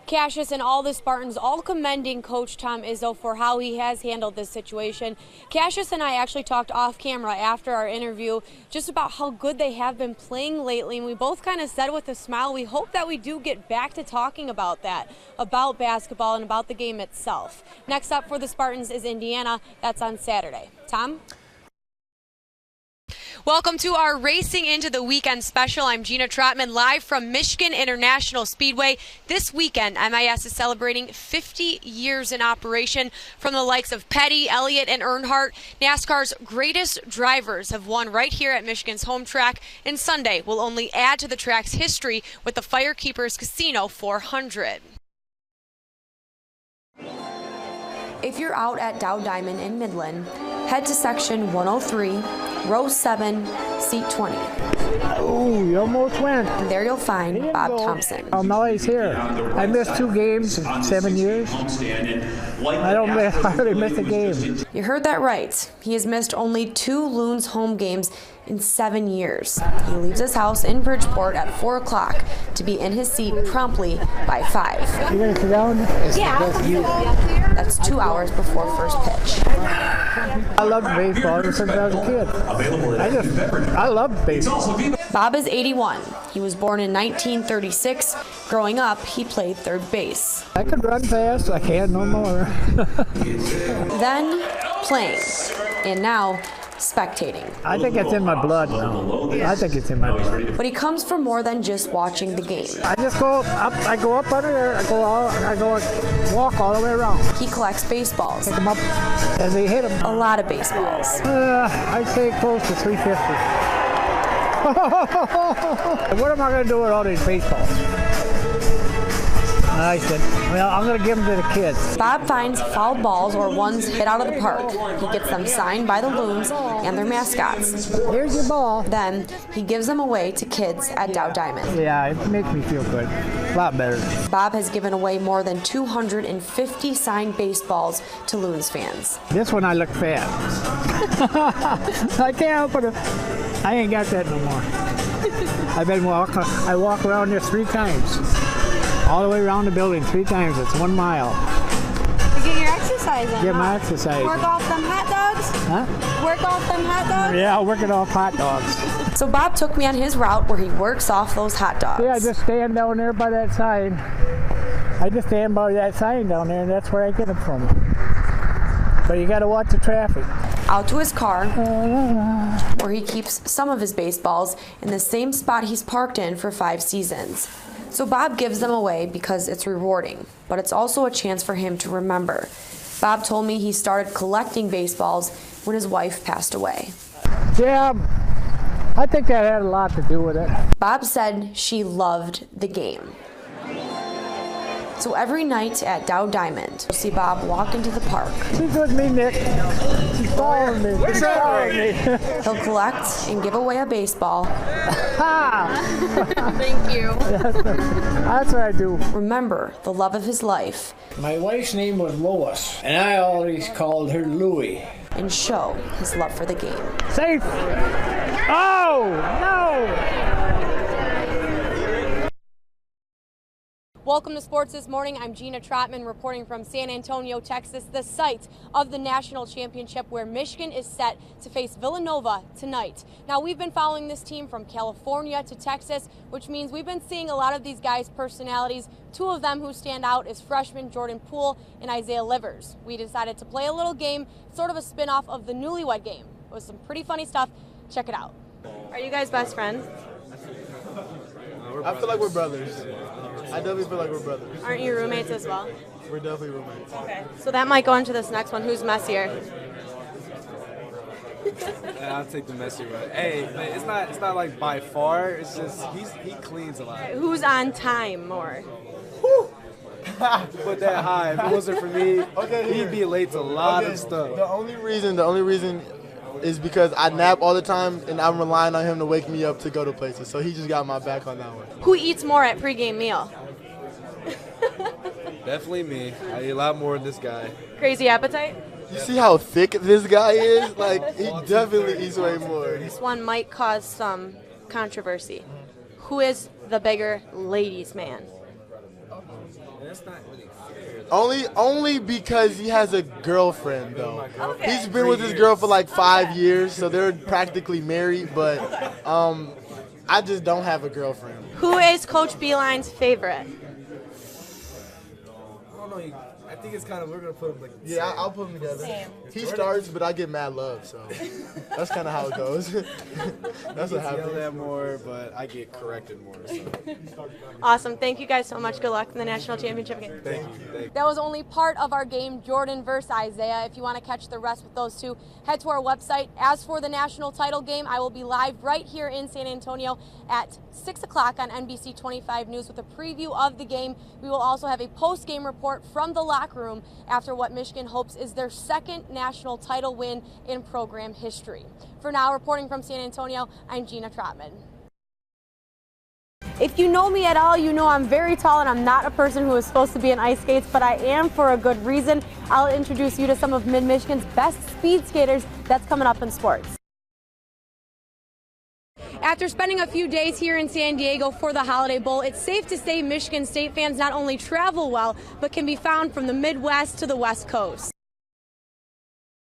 Cassius and all the Spartans all commending Coach Tom Izzo for how he has handled this situation. Cassius and I actually talked off camera after our interview just about how good they have been playing lately, and we both kind of said with a smile we hope that we do get back to talking about that, about basketball and about the game itself. Next up for the Spartans is Indiana. That's on Saturday. Tom? Welcome to our Racing Into the Weekend special. I'm Gina Trotman, live from Michigan International Speedway. This weekend, MIS is celebrating 50 years in operation. From the likes of Petty, Elliott, and Earnhardt, NASCAR's greatest drivers have won right here at Michigan's home track, and Sunday will only add to the track's history with the Firekeepers Casino 400. If you're out at Dow Diamond in Midland, head to section 103, row 7, seat 20. Oh, you almost went. And there you'll find Bob Thompson. Oh, now he's here. I missed 2 games in 7 years. I hardly missed a game. You heard that right. He has missed only 2 Loons home games in 7 years. He leaves his house in Bridgeport at 4 o'clock to be in his seat promptly by 5. You gonna sit down? Yeah. That's 2 hours before first pitch. I loved baseball ever since I was a kid. I love baseball. Bob is 81. He was born in 1936. Growing up, he played third base. I could run fast. I can't no more. Then playing, and now spectating. I think it's in my blood now. I think it's in my blood. But he comes for more than just watching the game. I just go up. I go up under there. I go walk all the way around. He collects baseballs. Pick them up as they hit them. A lot of baseballs. I'd say close to 350. What am I going to do with all these baseballs? I said, well, I'm going to give them to the kids. Bob finds foul balls or ones hit out of the park. He gets them signed by the Loons and their mascots. Here's your ball. Then he gives them away to kids at Dow Diamond. Yeah, it makes me feel good. A lot better. Bob has given away more than 250 signed baseballs to Loons fans. This one I look fat. I can't help it. I ain't got that no more. I walk around there 3 times. All the way around the building 3 times. It's 1 mile. You get your exercise in. Get my exercise. Work off them hot dogs? Huh? Work off them hot dogs? Yeah, I'll work it off hot dogs. So Bob took me on his route where he works off those hot dogs. Yeah, I just stand down there by that sign. I just stand by that sign down there, and that's where I get them from. But you got to watch the traffic. Out to his car, where he keeps some of his baseballs in the same spot he's parked in for 5 seasons. So Bob gives them away because it's rewarding, but it's also a chance for him to remember. Bob told me he started collecting baseballs when his wife passed away. Yeah, I think that had a lot to do with it. Bob said she loved the game. So every night at Dow Diamond, you'll see Bob walk into the park. She's with me, Nick. She's following me. She's following me. He'll collect and give away a baseball. Thank you. That's what I do. Remember the love of his life. My wife's name was Lois, and I always called her Louie. And show his love for the game. Safe. Oh, no. Welcome to Sports This Morning. I'm Gina Trotman reporting from San Antonio, Texas, the site of the national championship where Michigan is set to face Villanova tonight. Now, we've been following this team from California to Texas, which means we've been seeing a lot of these guys' personalities. 2 of them who stand out is freshman Jordan Poole and Isaiah Livers. We decided to play a little game, sort of a spin-off of the Newlywed Game. It was some pretty funny stuff. Check it out. Are you guys best friends? I feel like we're brothers. I definitely feel like we're brothers. Aren't you roommates as well? We're definitely roommates. Okay. So that might go into this next one. Who's messier? I'll take the messy one. Hey, man, it's not like by far. It's just he cleans a lot. Who's on time more? Put that high. If it wasn't for me, he'd be late to a lot of stuff. The only reason is because I nap all the time, and I'm relying on him to wake me up to go to places. So he just got my back on that one. Who eats more at pregame meal? Definitely me. I eat a lot more than this guy. Crazy appetite? You see how thick this guy is? Like, he definitely eats way more. This one might cause some controversy. Who is the bigger ladies' man? That's not really fair. Only because he has a girlfriend, though. Okay. He's been with his girl for like 5 years, so they're practically married, but I just don't have a girlfriend. Who is Coach Beeline's favorite? I don't know. I think it's kind of, we're going to put him like. Yeah, I'll put them together. Same. He starts, but I get mad love, so that's kind of how it goes. That's what happens. Yelled at more, but I get corrected more. So. Awesome. Thank you guys so much. Good luck in the national championship game. Thank you. That was only part of our game, Jordan versus Isaiah. If you want to catch the rest with those two, head to our website. As for the national title game, I will be live right here in San Antonio at 6 o'clock on NBC 25 News with a preview of the game. We will also have a post-game report from the locker room after what Michigan hopes is their second national title win in program history. For now, reporting from San Antonio, I'm Gina Trotman. If you know me at all, you know I'm very tall and I'm not a person who is supposed to be in ice skates, but I am for a good reason. I'll introduce you to some of Mid-Michigan's best speed skaters. That's coming up in sports. After spending a few days here in San Diego for the Holiday Bowl, it's safe to say Michigan State fans not only travel well, but can be found from the Midwest to the West Coast.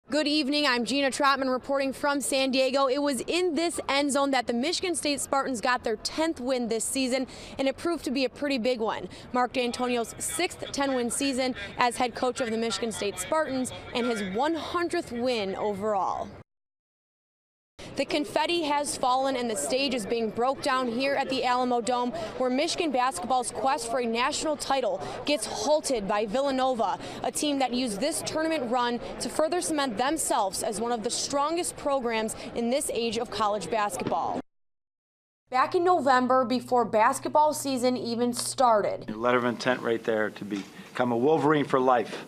Good evening, I'm Gina Trotman reporting from San Diego. It was in this end zone that the Michigan State Spartans got their 10th win this season, and it proved to be a pretty big one. Mark D'Antonio's 6th 10-win season as head coach of the Michigan State Spartans and his 100th win overall. The confetti has fallen and the stage is being broke down here at the Alamo Dome, where Michigan basketball's quest for a national title gets halted by Villanova, a team that used this tournament run to further cement themselves as one of the strongest programs in this age of college basketball. Back in November, before basketball season even started, Letter of intent right there to become a Wolverine for life.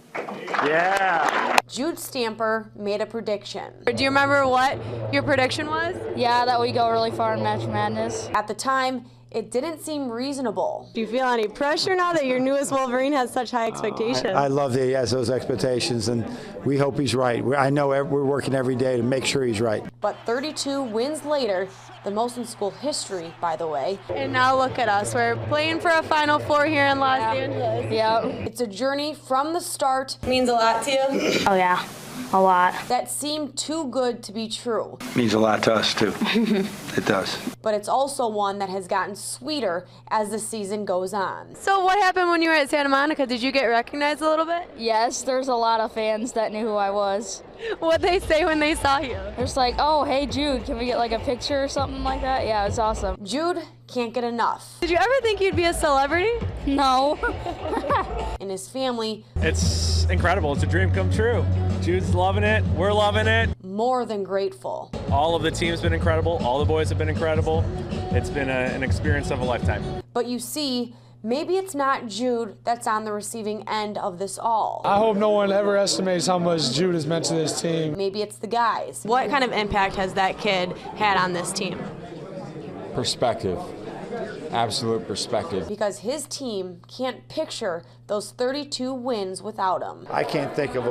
Yeah. Jude Stamper made a prediction. Do you remember what your prediction was? Yeah, that we go really far in March Madness. At the time, it didn't seem reasonable. Do you feel any pressure now that your newest Wolverine has such high expectations? I love that he has those expectations, and we hope he's right. I know we're working every day to make sure he's right. But 32 wins later, the most in school history, by the way. And now look at us. We're playing for a Final Four here in Los Angeles. Yep. It's a journey from the start. Means a lot to you? Oh yeah, a lot. That seemed too good to be true. Means a lot to us, too. It does. But it's also one that has gotten sweeter as the season goes on. So what happened when you were at Santa Monica? Did you get recognized a little bit? Yes, there's a lot of fans that knew who I was. What'd they say when they saw you? They're just like, oh, hey, Jude, can we get like a picture or something like that? Yeah, it's awesome. Jude can't get enough. Did you ever think you'd be a celebrity? No. And his family, it's incredible. It's a dream come true. Jude's loving it. We're loving it. more than grateful. All of the team's been incredible. All the boys have been incredible. It's been an experience of a lifetime. But you see, maybe it's not Jude that's on the receiving end of this all. I hope no one ever estimates how much Jude has meant to this team. Maybe it's the guys. What kind of impact has that kid had on this team? Perspective. Absolute perspective. Because his team can't picture those 32 wins without him. I can't think of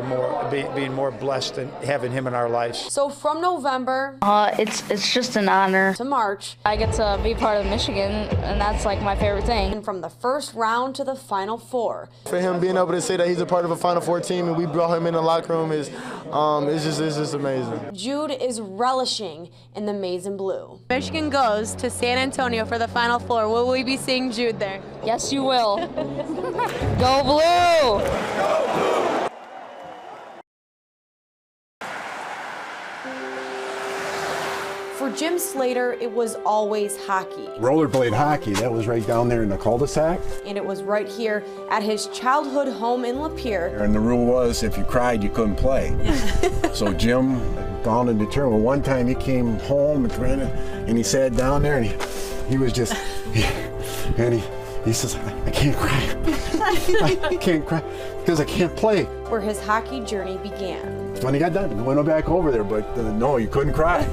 being more blessed than having him in our lives. So from November, it's just an honor. To March, I get to be part of Michigan, and that's like my favorite thing. And from the first round to the Final Four. For him being able to say that he's a part of a Final Four team and we brought him in the locker room is it's just amazing. Jude is relishing in the maize and blue. Michigan goes to San Antonio for the Final Four. Will we be seeing Jude there? Yes, you will. Go Blue! For Jim Slater, it was always hockey. Rollerblade hockey, that was right down there in the cul-de-sac. And it was right here at his childhood home in Lapeer. And the rule was if you cried, you couldn't play. So Jim found and determined. One time he came home and he sat down there and he was just, he says, I can't cry. I can't cry because I can't play. Where his hockey journey began. When he got done, he went back over there, but no, you couldn't cry.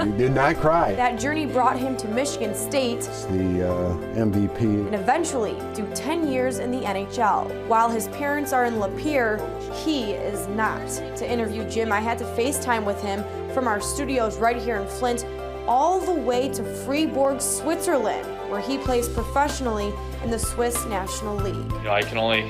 You did not cry. That journey brought him to Michigan State. It's the MVP. And eventually do 10 years in the NHL. While his parents are in Lapeer, he is not. To interview Jim, I had to FaceTime with him from our studios right here in Flint, all the way to Fribourg, Switzerland, where he plays professionally in the Swiss National League. You know, I can only,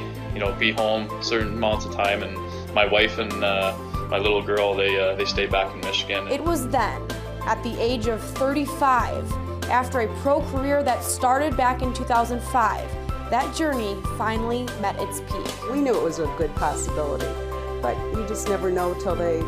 be home certain amounts of time, and my wife and my little girl, they stay back in Michigan. It was then, at the age of 35, after a pro career that started back in 2005, that journey finally met its peak. We knew it was a good possibility, but you just never know till they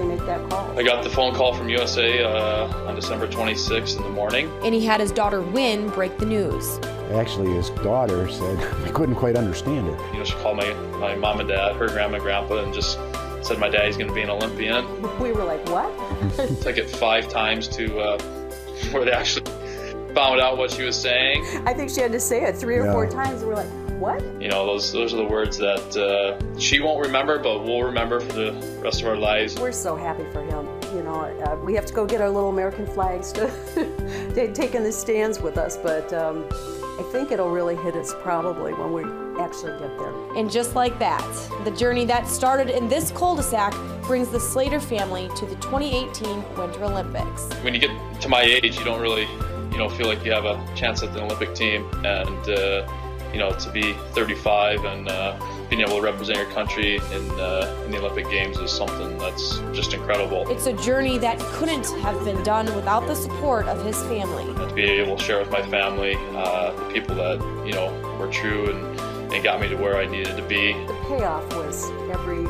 make that call. I got the phone call from USA on December 26th in the morning. And he had his daughter Wynn break the news. Actually, his daughter said we couldn't quite understand it. She called my mom and dad, her grandma and grandpa, and just said my daddy's going to be an Olympian. We were like, what? Took it 5 times to before they actually found out what she was saying. I think she had to say it 3 or 4 times, and we're like, what? Those are the words that she won't remember, but we'll remember for the rest of our lives. We're so happy for him. We have to go get our little American flags to take in the stands with us, but I think it'll really hit us probably when we actually get there. And just like that, the journey that started in this cul-de-sac brings the Slater family to the 2018 Winter Olympics. When you get to my age, you don't really, feel like you have a chance at the Olympic team, and to be 35 and being able to represent your country in the Olympic Games is something that's just incredible. It's a journey that couldn't have been done without the support of his family. And to be able to share with my family, the people that, were true and got me to where I needed to be. The payoff was every week.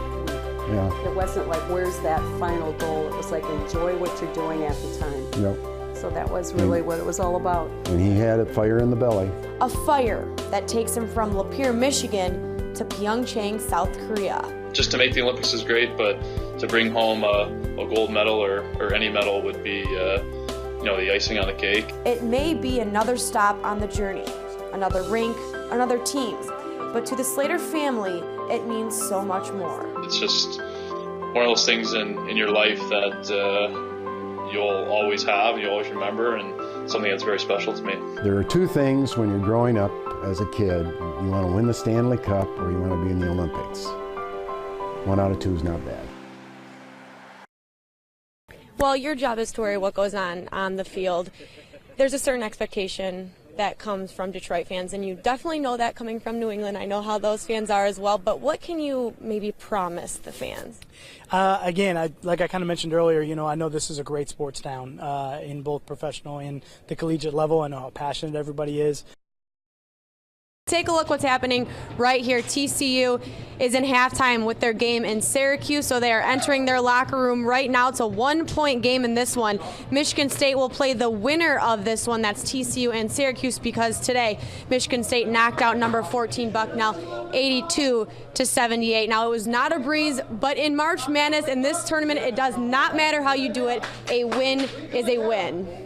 Yeah. It wasn't like, where's that final goal? It was like, enjoy what you're doing at the time. Yep. So that was really what it was all about. And he had a fire in the belly. A fire that takes him from Lapeer, Michigan to Pyeongchang, South Korea. Just to make the Olympics is great, but to bring home a gold medal or any medal would be, the icing on the cake. It may be another stop on the journey, another rink, another team, but to the Slater family, it means so much more. It's just one of those things in your life that you'll always have, you always remember, and something that's very special to me. There are 2 things when you're growing up as a kid. You want to win the Stanley Cup or you want to be in the Olympics. 1 out of 2 is not bad. Well, your job is to worry what goes on the field. There's a certain expectation that comes from Detroit fans, and you definitely know that coming from New England. I know how those fans are as well, but what can you maybe promise the fans? Again, like I kind of mentioned earlier, I know this is a great sports town in both professional and the collegiate level. I know how passionate everybody is. Take a look what's happening right here. TCU is in halftime with their game in Syracuse, so they are entering their locker room right now. It's a 1-point game in this one. Michigan State will play the winner of this one. That's TCU and Syracuse, because today Michigan State knocked out number 14 Bucknell 82-78. Now, it was not a breeze, but in March Madness in this tournament, it does not matter how you do it. A win is a win.